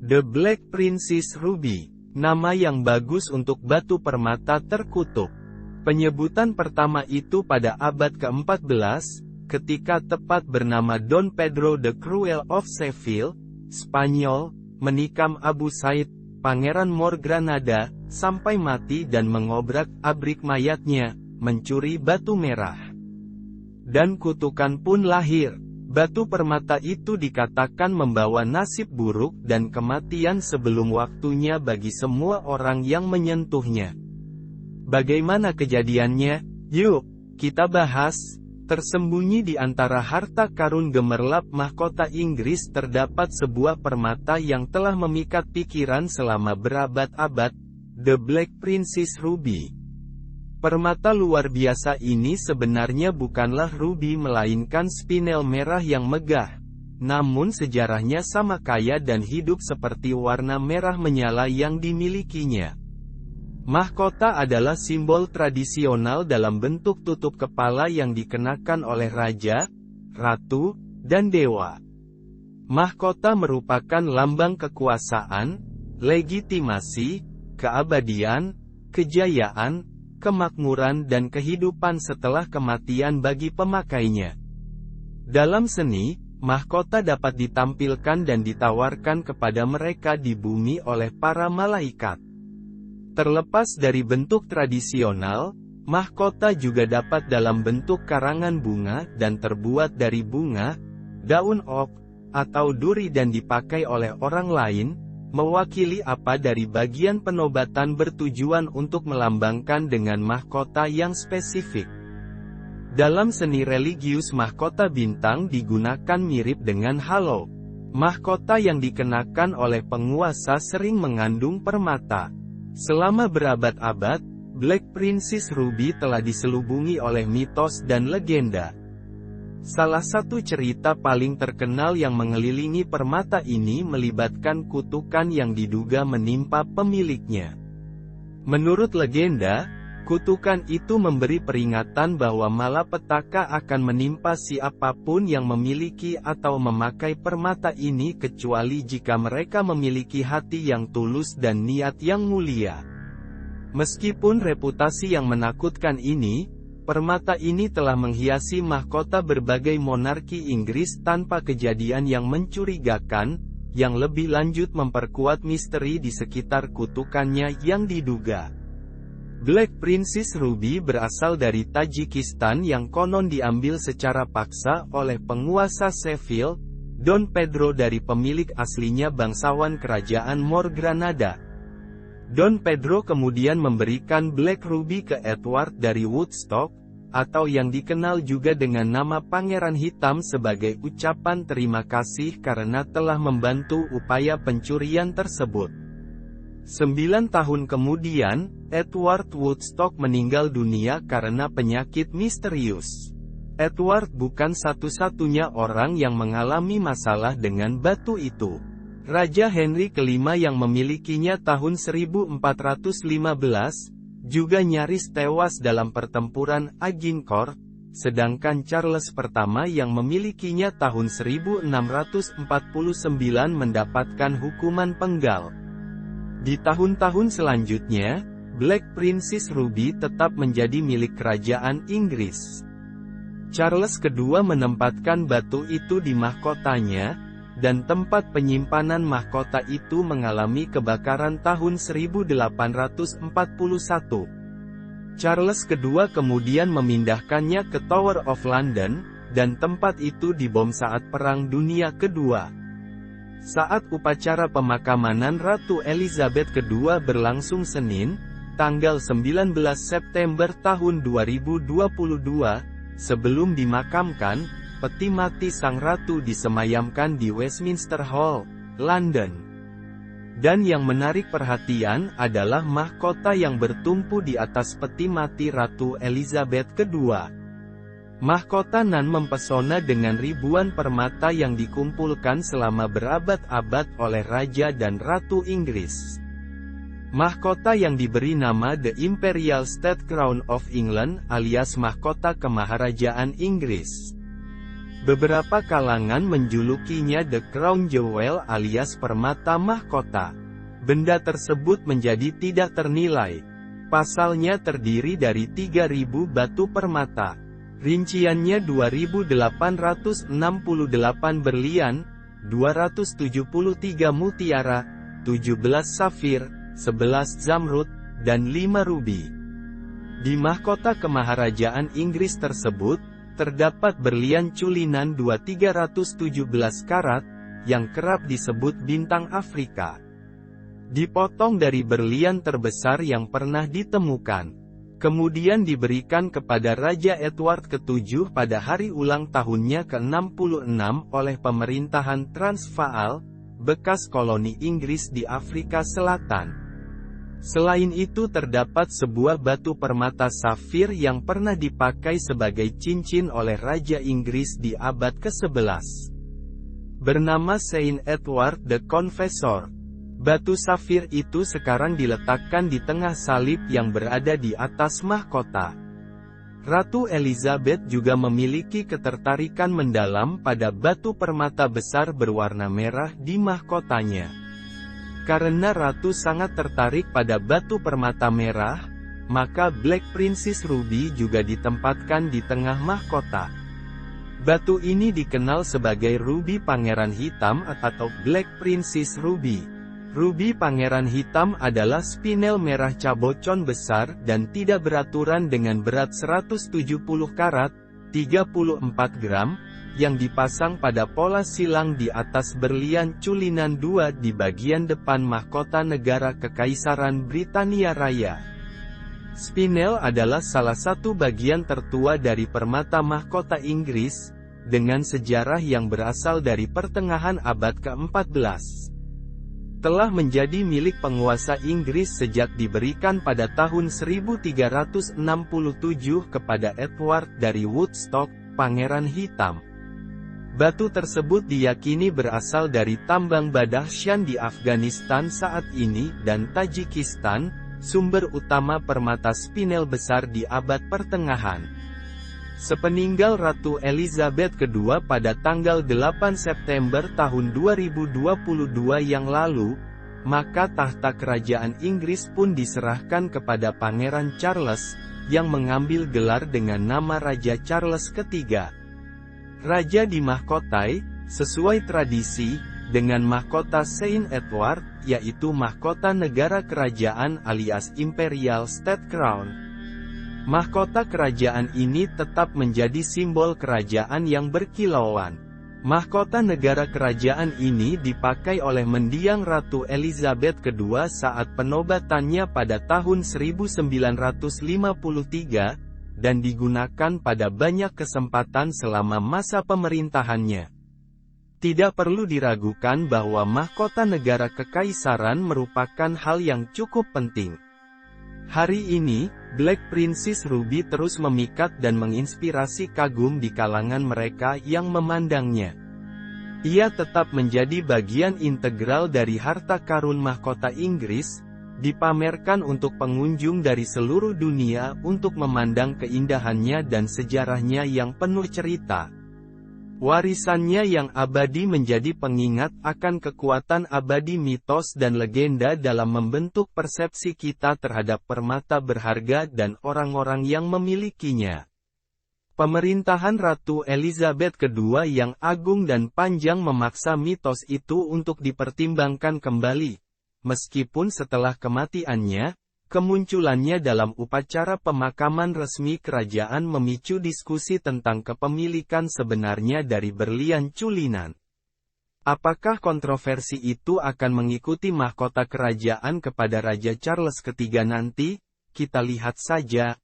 The Black Princess Ruby, nama yang bagus untuk batu permata terkutuk. Penyebutan pertama itu pada abad ke-14, ketika tepat bernama Don Pedro the Cruel of Seville, Spanyol, menikam Abu Said, Pangeran Mor Granada, sampai mati dan mengobrak-abrik mayatnya, mencuri batu merah. Dan kutukan pun lahir. Batu permata itu dikatakan membawa nasib buruk dan kematian sebelum waktunya bagi semua orang yang menyentuhnya. Bagaimana kejadiannya? Yuk, kita bahas. Tersembunyi di antara harta karun gemerlap mahkota Inggris terdapat sebuah permata yang telah memikat pikiran selama berabad-abad, The Black Princess Ruby. Permata luar biasa ini sebenarnya bukanlah rubi melainkan spinel merah yang megah. Namun sejarahnya sama kaya dan hidup seperti warna merah menyala yang dimilikinya. Mahkota adalah simbol tradisional dalam bentuk tutup kepala yang dikenakan oleh raja, ratu, dan dewa. Mahkota merupakan lambang kekuasaan, legitimasi, keabadian, kejayaan, kemakmuran dan kehidupan setelah kematian bagi pemakainya. Dalam seni, mahkota dapat ditampilkan dan ditawarkan kepada mereka di bumi oleh para malaikat. Terlepas dari bentuk tradisional, mahkota juga dapat dalam bentuk karangan bunga dan terbuat dari bunga, daun oak, atau duri dan dipakai oleh orang lain, mewakili apa dari bagian penobatan bertujuan untuk melambangkan dengan mahkota yang spesifik. Dalam seni religius mahkota bintang digunakan mirip dengan halo. Mahkota yang dikenakan oleh penguasa sering mengandung permata. Selama berabad-abad, Black Princess Ruby telah diselubungi oleh mitos dan legenda. Salah satu cerita paling terkenal yang mengelilingi permata ini melibatkan kutukan yang diduga menimpa pemiliknya. Menurut legenda, kutukan itu memberi peringatan bahwa malapetaka akan menimpa siapapun yang memiliki atau memakai permata ini kecuali jika mereka memiliki hati yang tulus dan niat yang mulia. Meskipun reputasi yang menakutkan ini, permata ini telah menghiasi mahkota berbagai monarki Inggris tanpa kejadian yang mencurigakan, yang lebih lanjut memperkuat misteri di sekitar kutukannya yang diduga. Black Princess Ruby berasal dari Tajikistan yang konon diambil secara paksa oleh penguasa Seville, Don Pedro dari pemilik aslinya bangsawan kerajaan Mor Granada. Don Pedro kemudian memberikan Black Ruby ke Edward dari Woodstock, atau yang dikenal juga dengan nama Pangeran Hitam sebagai ucapan terima kasih karena telah membantu upaya pencurian tersebut. 9 tahun kemudian, Edward Woodstock meninggal dunia karena penyakit misterius. Edward bukan satu-satunya orang yang mengalami masalah dengan batu itu. Raja Henry kelima yang memilikinya tahun 1415, juga nyaris tewas dalam pertempuran Agincourt, sedangkan Charles pertama yang memilikinya tahun 1649 mendapatkan hukuman penggal. Di tahun-tahun selanjutnya, Black Princess Ruby tetap menjadi milik kerajaan Inggris. Charles kedua menempatkan batu itu di mahkotanya, dan tempat penyimpanan mahkota itu mengalami kebakaran tahun 1841. Charles kedua kemudian memindahkannya ke Tower of London, dan tempat itu dibom saat Perang Dunia Kedua. Saat upacara pemakaman Ratu Elizabeth II berlangsung Senin, tanggal 19 September tahun 2022, sebelum dimakamkan, peti mati sang ratu disemayamkan di Westminster Hall, London. Dan yang menarik perhatian adalah mahkota yang bertumpu di atas peti mati Ratu Elizabeth II. Mahkota nan mempesona dengan ribuan permata yang dikumpulkan selama berabad-abad oleh Raja dan Ratu Inggris. Mahkota yang diberi nama The Imperial State Crown of England alias mahkota kemaharajaan Inggris. Beberapa kalangan menjulukinya The Crown Jewel alias permata mahkota. Benda tersebut menjadi tidak ternilai. Pasalnya terdiri dari 3.000 batu permata. Rinciannya 2.868 berlian, 273 mutiara, 17 safir, 11 zamrud, dan 5 rubi. Di mahkota kemaharajaan Inggris tersebut, terdapat berlian culinan 2317 karat, yang kerap disebut bintang Afrika. Dipotong dari berlian terbesar yang pernah ditemukan. Kemudian diberikan kepada Raja Edward ke-7 pada hari ulang tahunnya ke-66 oleh pemerintahan Transvaal, bekas koloni Inggris di Afrika Selatan. Selain itu terdapat sebuah batu permata safir yang pernah dipakai sebagai cincin oleh Raja Inggris di abad ke-11. Bernama Saint Edward the Confessor. Batu safir itu sekarang diletakkan di tengah salib yang berada di atas mahkota. Ratu Elizabeth juga memiliki ketertarikan mendalam pada batu permata besar berwarna merah di mahkotanya. Karena Ratu sangat tertarik pada batu permata merah, maka Black Princess Ruby juga ditempatkan di tengah mahkota. Batu ini dikenal sebagai Ruby Pangeran Hitam atau Black Princess Ruby. Ruby Pangeran Hitam adalah spinel merah cabocon besar dan tidak beraturan dengan berat 170 karat, 34 gram, yang dipasang pada pola silang di atas berlian culinan 2 di bagian depan mahkota negara Kekaisaran Britania Raya. Spinel adalah salah satu bagian tertua dari permata mahkota Inggris, dengan sejarah yang berasal dari pertengahan abad ke-14. Telah menjadi milik penguasa Inggris sejak diberikan pada tahun 1367 kepada Edward dari Woodstock, Pangeran Hitam. Batu tersebut diyakini berasal dari tambang Badakhshan di Afghanistan saat ini dan Tajikistan, sumber utama permata spinel besar di abad pertengahan. Sepeninggal Ratu Elizabeth II pada tanggal 8 September tahun 2022 yang lalu, maka tahta kerajaan Inggris pun diserahkan kepada Pangeran Charles, yang mengambil gelar dengan nama Raja Charles III. Raja dimahkotai, sesuai tradisi, dengan mahkota Saint Edward, yaitu mahkota negara kerajaan alias Imperial State Crown. Mahkota kerajaan ini tetap menjadi simbol kerajaan yang berkilauan. Mahkota negara kerajaan ini dipakai oleh mendiang Ratu Elizabeth II saat penobatannya pada tahun 1953, dan digunakan pada banyak kesempatan selama masa pemerintahannya. Tidak perlu diragukan bahwa mahkota negara kekaisaran merupakan hal yang cukup penting. Hari ini, Black Princess Ruby terus memikat dan menginspirasi kagum di kalangan mereka yang memandangnya. Ia tetap menjadi bagian integral dari harta karun mahkota Inggris, dipamerkan untuk pengunjung dari seluruh dunia untuk memandang keindahannya dan sejarahnya yang penuh cerita. Warisannya yang abadi menjadi pengingat akan kekuatan abadi mitos dan legenda dalam membentuk persepsi kita terhadap permata berharga dan orang-orang yang memilikinya. Pemerintahan Ratu Elizabeth II yang agung dan panjang memaksa mitos itu untuk dipertimbangkan kembali, meskipun setelah kematiannya, kemunculannya dalam upacara pemakaman resmi kerajaan memicu diskusi tentang kepemilikan sebenarnya dari berlian culinan. Apakah kontroversi itu akan mengikuti mahkota kerajaan kepada Raja Charles III nanti? Kita lihat saja.